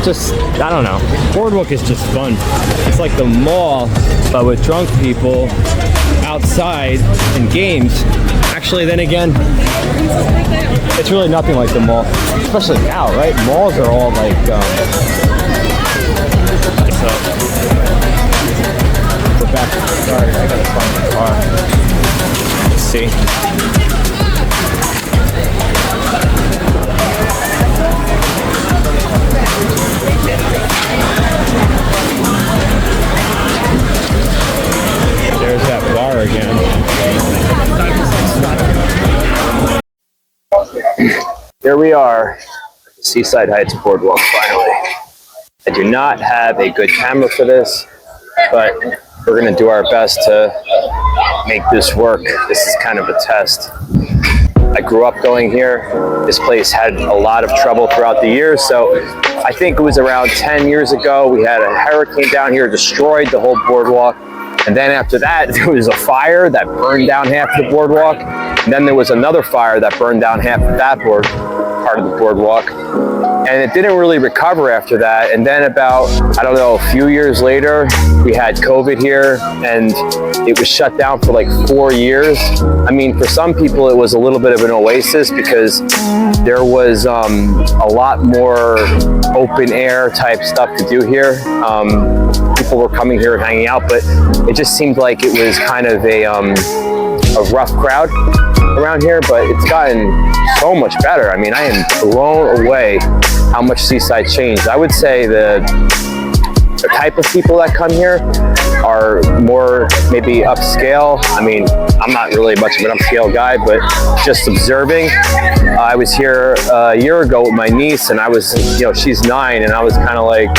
just, I don't know. Boardwalk is just fun. It's like the mall, but with drunk people outside and games. Actually, then again, it's really nothing like the mall, especially now, right? Malls are all like, so. We're back. Sorry, I gotta find my car. Let's see. There's that bar again. Here we are, Seaside Heights Boardwalk, finally. I do not have a good camera for this, but we're going to do our best to make this work. This is kind of a test. I grew up going here. This place had a lot of trouble throughout the years, so I think it was around 10 years ago, we had a hurricane down here, destroyed the whole boardwalk. And then after that, there was a fire that burned down half the boardwalk. And then there was another fire that burned down half of that part of the boardwalk. And it didn't really recover after that. And then about, I don't know, a few years later, we had COVID here and it was shut down for like 4 years. I mean, for some people, it was a little bit of an oasis because there was a lot more open air type stuff to do here. People were coming here and hanging out, but it just seemed like it was kind of a rough crowd around here, but it's gotten so much better. I mean, I am blown away how much Seaside changed. I would say the type of people that come here are more maybe upscale. I mean, I'm not really much of an upscale guy, but just observing. I was here a year ago with my niece, and I was, you know, she's 9, and I was kind of like,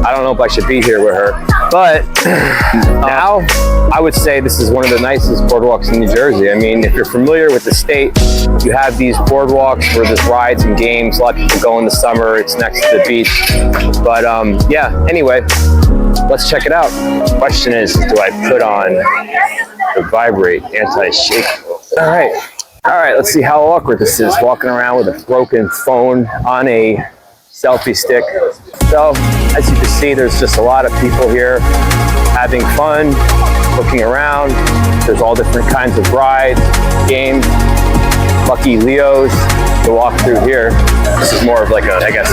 I don't know if I should be here with her. But now, I would say this is one of the nicest boardwalks in New Jersey. I mean, if you're familiar with the state, you have these boardwalks where there's rides and games. A lot of people go in the summer. It's next to the beach. But yeah, anyway, let's check it out. Question is, do I put on the Vibrate anti-shake? All right, let's see how awkward this is, walking around with a broken phone on a selfie stick. So, as you can see, there's just a lot of people here having fun, looking around. There's all different kinds of rides, games, Lucky Leos to walk through here. This is more of like a, I guess,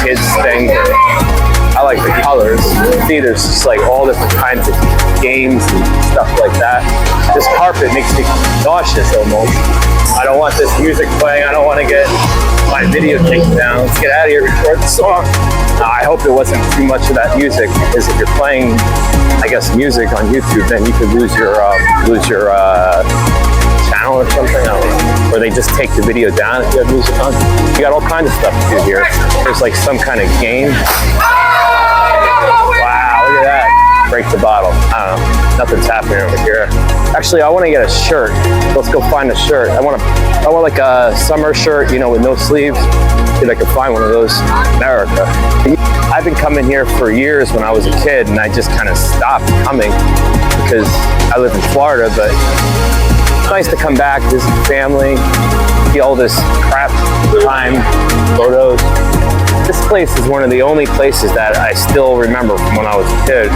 kids thing. I like the colors. See, there's just like all different kinds of games and stuff like that. This carpet makes me nauseous almost. I don't want this music playing. I don't want to get my video taken down. Let's get out of here, record the song. I hope it wasn't too much of that music, because if you're playing, I guess, music on YouTube, then you could lose your channel or something. I don't know. Or they just take the video down if you have music on. You got all kinds of stuff to do here. There's like some kind of game. Wow, look at that. Break the bottle. I don't know. Nothing's happening over here. Actually, I want to get a shirt. Let's go find a shirt. I want like a summer shirt, you know, with no sleeves. See if I can find one of those in America. I've been coming here for years when I was a kid, and I just kind of stopped coming because I live in Florida, but it's nice to come back, visit family, see all this crap time, photos. This place is one of the only places that I still remember from when I was a kid.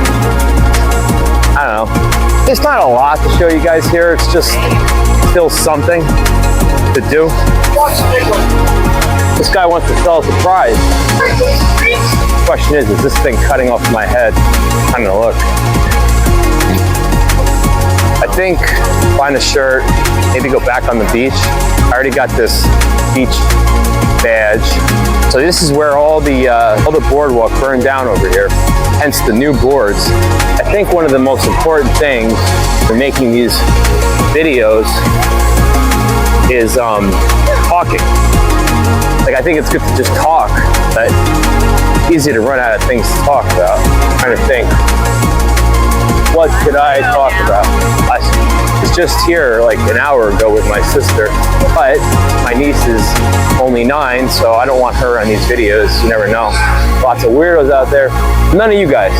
I don't know. There's not a lot to show you guys here. It's just still something to do. This guy wants to sell us a prize. The question is this thing cutting off my head? I'm gonna look. I think find a shirt, maybe go back on the beach. I already got this beach badge. So this is where all the boardwalk burned down over here, hence the new boards. I think one of the most important things for making these videos is talking. Like, I think it's good to just talk, but it's easy to run out of things to talk about. I'm trying to think, what could I talk about? I was just here like an hour ago with my sister, but my niece is only 9, so I don't want her on these videos. You never know. Lots of weirdos out there. None of you guys.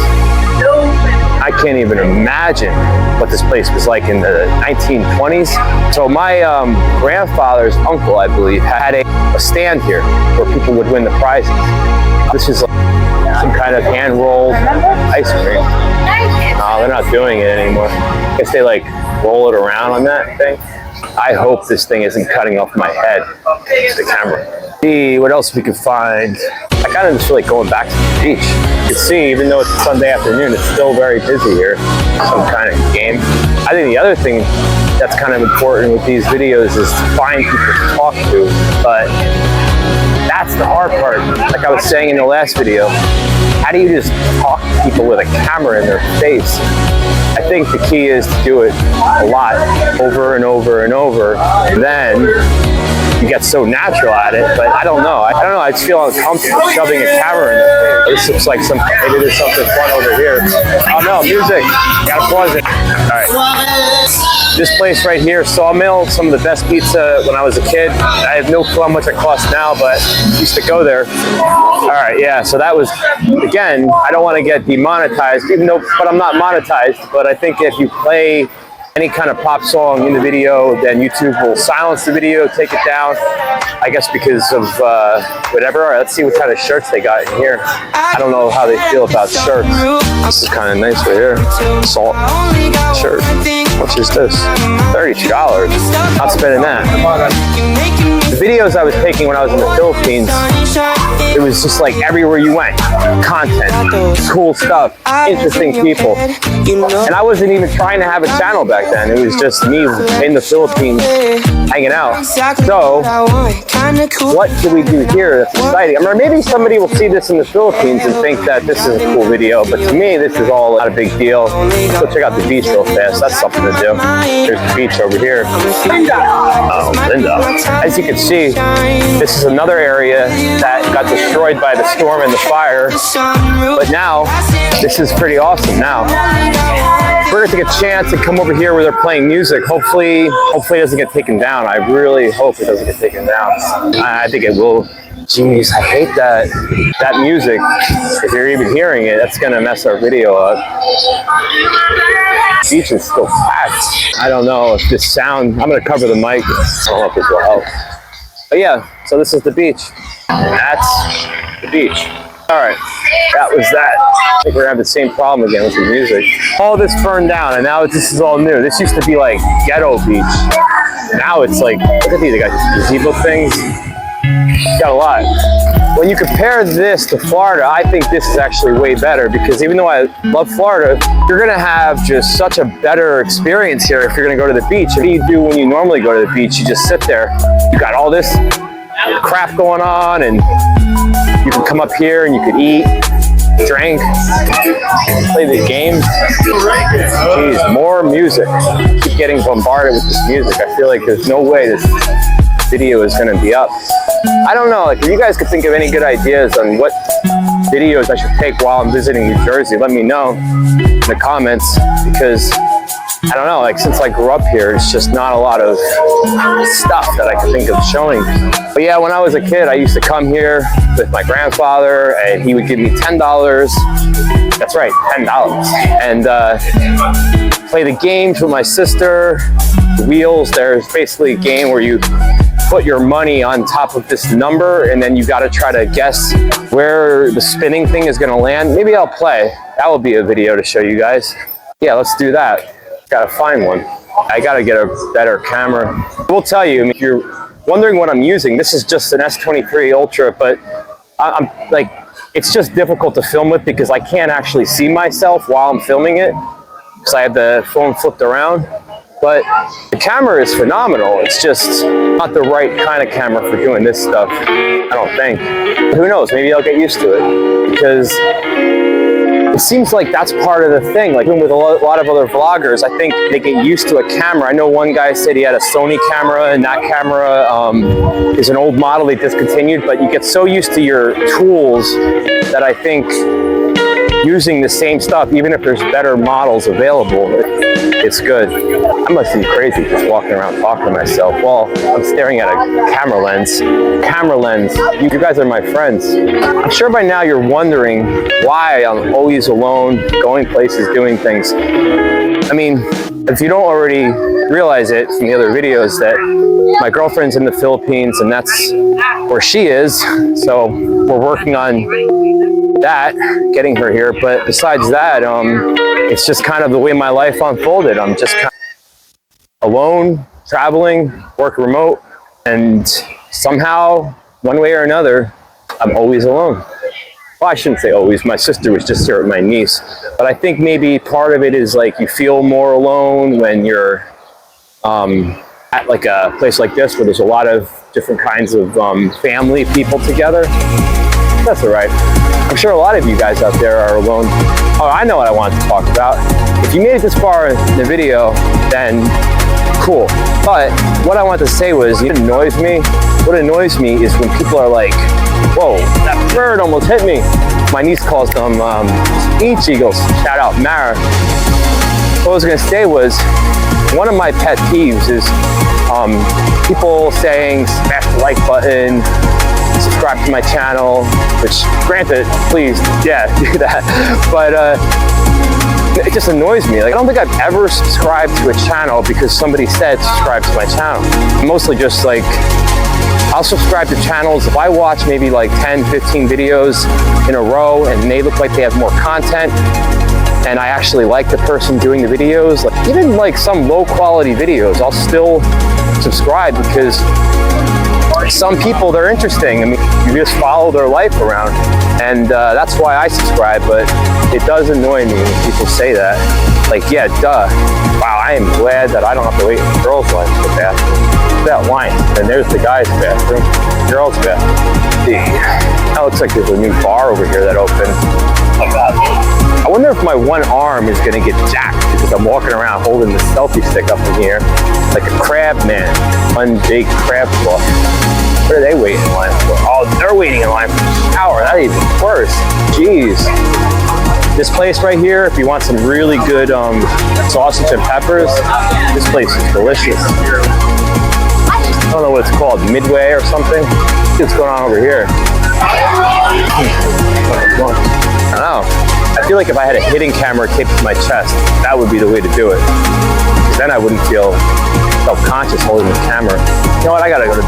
I can't even imagine what this place was like in the 1920s. So my grandfather's uncle, I believe, had a stand here where people would win the prizes. This is like some kind of hand-rolled ice cream. No, they're not doing it anymore. I guess they like roll it around on that thing. I hope this thing isn't cutting off my head, the camera. See what else we can find. I kind of just feel like going back to the beach. You can see, even though it's a Sunday afternoon, it's still very busy here. Some kind of game. I think the other thing that's kind of important with these videos is to find people to talk to, but that's the hard part. Like I was saying in the last video, how do you just talk to people with a camera in their face? I think the key is to do it a lot, over and over and over. Then you get so natural at it, but I don't know. I just feel uncomfortable shoving a camera in their face. This looks like maybe there's something fun over here. Oh no, music. Gotta pause it. All right. This place right here, Sawmill, some of the best pizza when I was a kid. I have no clue how much it costs now, but I used to go there. All right, yeah, so that was, again, I don't want to get demonetized, but I'm not monetized, but I think if you play any kind of pop song in the video, then YouTube will silence the video, take it down, I guess because of whatever. All right, let's see what kind of shirts they got in here. I don't know how they feel about shirts. This is kind of nice right here. Salt shirt. How much is this? $32. Not spending that. The videos I was taking when I was in the Philippines, it was just like everywhere you went, content, cool stuff, interesting people. And I wasn't even trying to have a channel back then. It was just me in the Philippines hanging out. So what do we do here that's exciting? I mean, maybe somebody will see this in the Philippines and think that this is a cool video, but to me, this is all not a big deal. Let's go check out the beach real fast. That's something to do. There's the beach over here. Oh, Linda. As you can see, this is another area that got destroyed by the storm and the fire, but now this is pretty awesome now. We're gonna take a chance and come over here where they're playing music. Hopefully it doesn't get taken down. I really hope it doesn't get taken down. I think it will. Jeez, I hate that music. If you're even hearing it, that's gonna mess our video up. The beach is still packed. I don't know if this sound, I'm gonna cover the mic. I don't know if this will help. But yeah, so this is the beach. And that's the beach. All right, that was that. I think we're gonna have the same problem again with the music. All this burned down, and now this is all new. This used to be like ghetto beach. Now it's like, look at these, they got these gazebo things. Got a lot. When you compare this to Florida, I think this is actually way better because even though I love Florida, you're gonna have just such a better experience here if you're gonna go to the beach. What do you do when you normally go to the beach? You just sit there. You got all this crap going on, and you can come up here and you could eat, drink, play the games. Jeez, more music. I keep getting bombarded with this music. I feel like there's no way this video is going to be up. I don't know, like if you guys could think of any good ideas on what videos I should take while I'm visiting New Jersey, let me know in the comments, because I don't know, like since I grew up here, it's just not a lot of stuff that I could think of showing. But yeah, when I was a kid, I used to come here with my grandfather and he would give me $10. That's right, $10. And play the games with my sister. The wheels, there's basically a game where you put your money on top of this number and then you got to try to guess where the spinning thing is going to land. Maybe I'll play. That will be a video to show you guys. Yeah, let's do that. Gotta find one. I gotta get a better camera. I will tell you, I mean, if you're wondering what I'm using, this is just an S23 Ultra, but I'm like, it's just difficult to film with because I can't actually see myself while I'm filming it because I have the phone flipped around. But the camera is phenomenal. It's just not the right kind of camera for doing this stuff, I don't think. Who knows, maybe I'll get used to it because it seems like that's part of the thing. Like even with a lot of other vloggers, I think they get used to a camera. I know one guy said he had a Sony camera and that camera is an old model they discontinued, but you get so used to your tools that I think using the same stuff, even if there's better models available, it's good. I must be crazy just walking around talking to myself while I'm staring at a camera lens. Camera lens, you guys are my friends. I'm sure by now you're wondering why I'm always alone, going places, doing things. I mean, if you don't already realize it from the other videos, that my girlfriend's in the Philippines and that's where she is. So we're working on that, getting her here. But besides that, it's just kind of the way my life unfolded. I'm just kind of alone, traveling, work remote, and somehow, one way or another, I'm always alone. Well, I shouldn't say always. My sister was just here with my niece. But I think maybe part of it is like you feel more alone when you're at like a place like this where there's a lot of different kinds of family people together. That's all right. I'm sure a lot of you guys out there are alone. Oh, I know what I wanted to talk about. If you made it this far in the video, then cool. But what I wanted to say was, it annoys me. What annoys me is when people are like, whoa, that bird almost hit me. My niece calls them inch eagles. Shout out Mara. What I was gonna say was, one of my pet peeves is people saying smash the like button, subscribe to my channel, which granted, please, yeah, do that. But it just annoys me. Like, I don't think I've ever subscribed to a channel because somebody said subscribe to my channel. Mostly just like, I'll subscribe to channels if I watch maybe like 10, 15 videos in a row and they look like they have more content and I actually like the person doing the videos. Like, even like some low quality videos, I'll still subscribe because some people, they're interesting. I mean, you just follow their life around, and that's why I subscribe. But it does annoy me when people say that. Like, yeah, duh. Wow, I am glad that I don't have to wait in the girls' line for the bathroom. That line, and there's the guys' bathroom, girls' bathroom. That looks like there's a new bar over here that opened. Oh God. I wonder if my one arm is gonna get jacked because I'm walking around holding the selfie stick up in here like a crab man, one big crab claw. What are they waiting in line for? Oh, they're waiting in line for the shower. That's even worse. Jeez. This place right here, if you want some really good sausage and peppers, this place is delicious. I don't know what it's called, Midway or something. What's going on over here? I don't know. I feel like if I had a hidden camera taped to my chest, that would be the way to do it. Then I wouldn't feel self-conscious holding the camera. You know what? I gotta use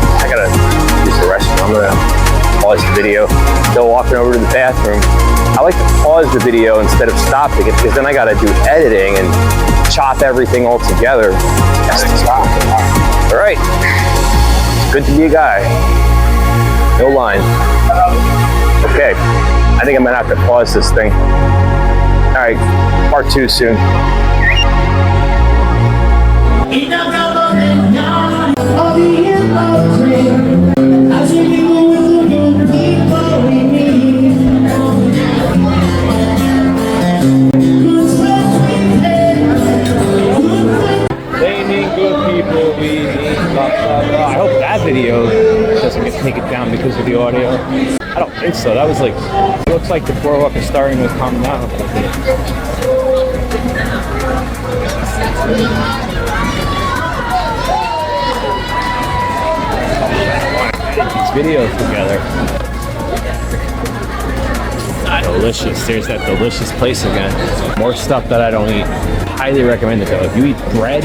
the restroom. I'm gonna pause the video, still walking over to the bathroom. I like to pause the video instead of stopping it because then I gotta do editing and chop everything all together. That's the stop. All right. Good to be a guy. No line. Okay. I think I'm gonna have to pause this thing. All right. Part 2 soon. I hope that video doesn't get taken down because of the audio. I don't think so. That was like, it looks like the Boardwalk is starting to calm down a little bit. These videos together. Delicious. There's that delicious place again. More stuff that I don't eat. Highly recommend it though. If you eat bread,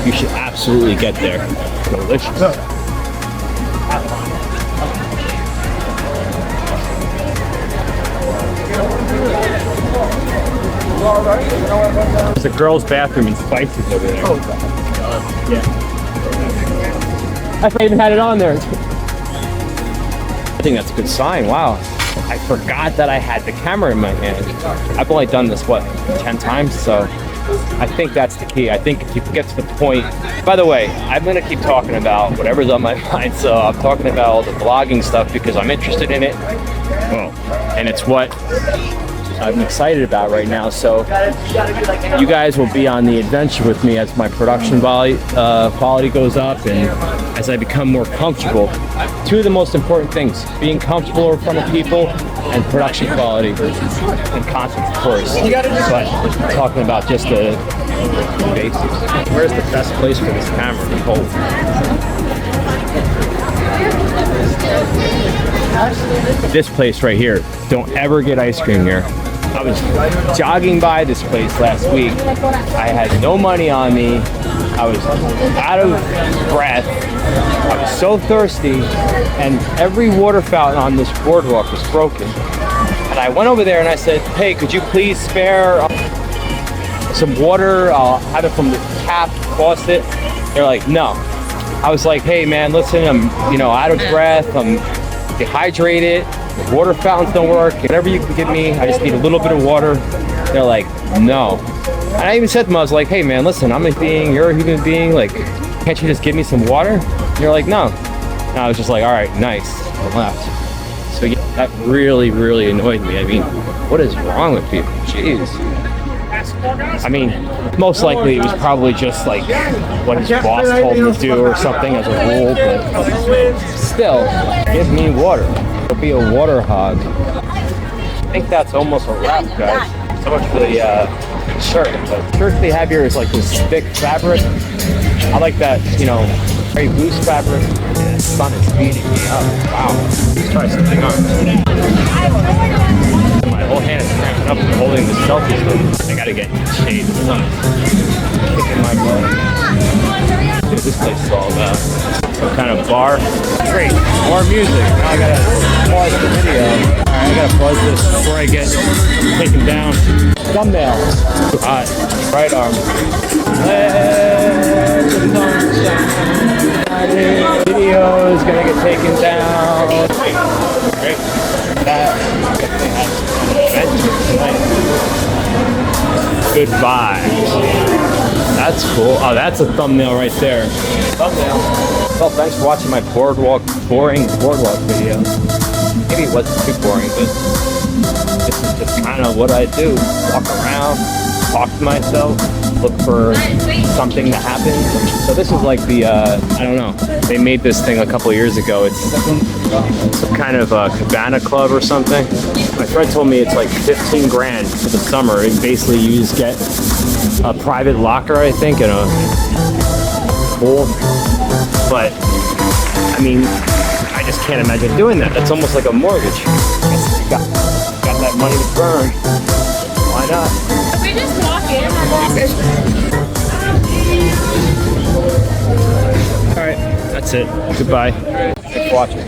you should absolutely get there. Delicious. There's a girl's bathroom in Spices over there. Oh, yeah. I even had it on there. I think that's a good sign. Wow. I forgot that I had the camera in my hand. I've only done this, what, 10 times? So I think that's the key. I think if you get to the point, by the way, I'm going to keep talking about whatever's on my mind. So I'm talking about all the vlogging stuff because I'm interested in it. Well, and it's what I'm excited about right now. So you guys will be on the adventure with me as my production quality goes up and as I become more comfortable. Two of the most important things, being comfortable in front of people and production quality and content, of course. But talking about just the basics. Where's the best place for this camera to hold? This place right here. Don't ever get ice cream here. I was jogging by this place last week. I had no money on me. I was out of breath. I was so thirsty, and every water fountain on this boardwalk was broken. And I went over there and I said, hey, could you please spare some water? I'll have it from the tap faucet. They're like, no. I was like, hey man, listen, I'm out of breath, I'm dehydrated, the water fountains don't work, whatever you can give me, I just need a little bit of water. They're like, no. And I even said to them, I was like, hey man, listen, I'm a being, you're a human being, like, can't you just give me some water? And they're like, no. And I was just like, all right, nice, and left. So yeah, that really, really annoyed me. I mean, what is wrong with people? Jeez. I mean, most likely it was probably just like what his boss told him to do or something as a rule, but still, give me water. Don't be a water hog. I think that's almost a wrap, guys. So much for the shirt. The shirt they have here is like this thick fabric. I like that, very loose fabric. The sun is beating me up. Wow. Let's try something on. My whole hand is cramping up from holding the selfie stick. I gotta get in the shade. The sun is kicking my butt. What is this place all about? Some kind of bar? Great. More music. Now I gotta pause the video. Alright, I gotta pause this before I get taken down. Thumbnail. Too hot. Right arm. Let the sun shine. Video is gonna get taken down. Alright. Goodbye. That's cool. Oh, that's a thumbnail right there. Thumbnail. Well, thanks for watching my boring boardwalk video. Maybe it wasn't too boring, but this is just kind of what I do. Walk around, talk to myself, look for something to happen. So this is like the, I don't know, they made this thing a couple of years ago. It's some kind of a cabana club or something. My friend told me it's like 15 grand for the summer. And basically you just get a private locker, I think, and a pool. But, I mean, I just can't imagine doing that. That's almost like a mortgage. You got that money to burn. Why not? If we just walk in, Alright, that's it. Goodbye. Thanks for watching.